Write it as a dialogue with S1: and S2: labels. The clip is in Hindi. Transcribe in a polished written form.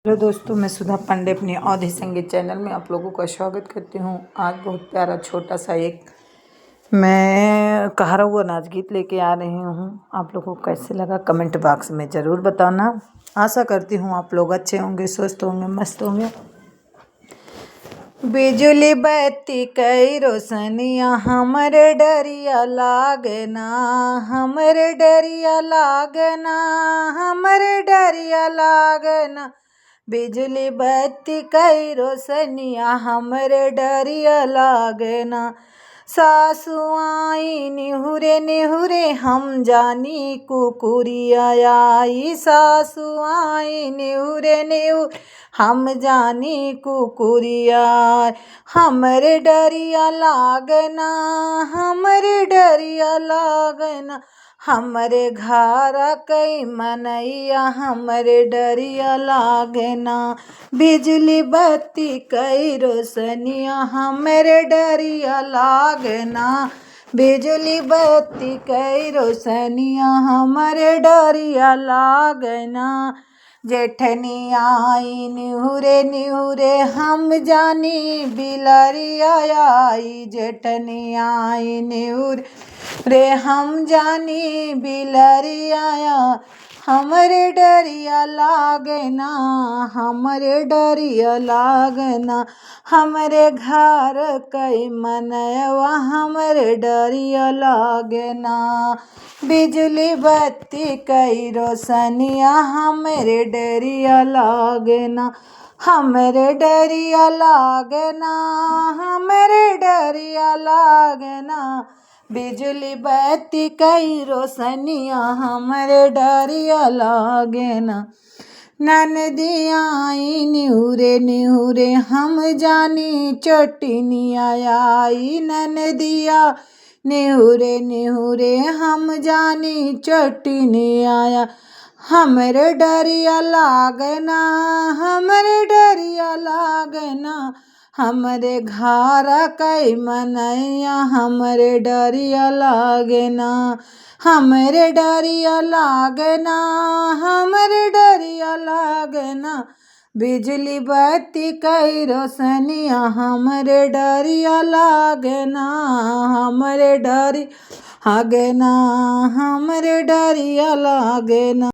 S1: हेलो दोस्तों, मैं सुधा पांडे अपनी अवधि संगीत चैनल में आप लोगों का स्वागत करती हूँ। आज बहुत प्यारा छोटा सा एक मैं कहारा हुआ नाच गीत लेके आ रही हूँ। आप लोगों को कैसे लगा कमेंट बॉक्स में ज़रूर बताना। आशा करती हूँ आप लोग अच्छे होंगे, स्वस्थ होंगे, मस्त होंगे। बिजली बत्ती कई रोशनिया हमरे डरिया लागना, हमरे डरिया लागना, हमरे डरिया लागना। बिजली बत्ती कई रोशनिया हमरे डरिया लागना। सासु आई निहुरे निहुरे हम जानी कुकुरिया आई, सासु आई निहुरे निहुरे हम जानी कुकुरिया। हमरे डरिया लागना, हमरे डरिया लागना, हमरे घारा कई मनैया हमरे डरिया लागना। बिजली बत्ती कई रोशनिया हमरे डरिया लागना, बिजली बत्ती कई रोशनिया हमरे डरिया लागना। जेठनी आई निहुरे निहुरे हम जानी बिलरिया आई, जेठनी आई निहुरे रे हम जानी बिलरिया। हमरे डरिया लागना, हमरे डरिया लागना, हमरे घर कई मनवा हमरे डरिया लागना। बिजली बत्ती कई रोशनिया हमरे डरिया लागना, हमरे डरिया लागना, हमरे डरिया लागना। बिजली बत्ती कई रोशनिया हमरे डरिया लागना। ननदी आई निहुरे निहुरे हम जानी चटनिया आई, ननदिया निहुरे निहुरे हम जानी चटनिया। हमरे डरिया लागना, हमरे डरिया लागना, हमरे घारा कई मनैया हमरे डरिया लागना, हमरे डरिया लागना, हमरे डरिया लागना। बिजली बत्ती कई रोशनिया हमरे डरिया लागना, हमरे डरिया लागना, हमरे डरिया लागना।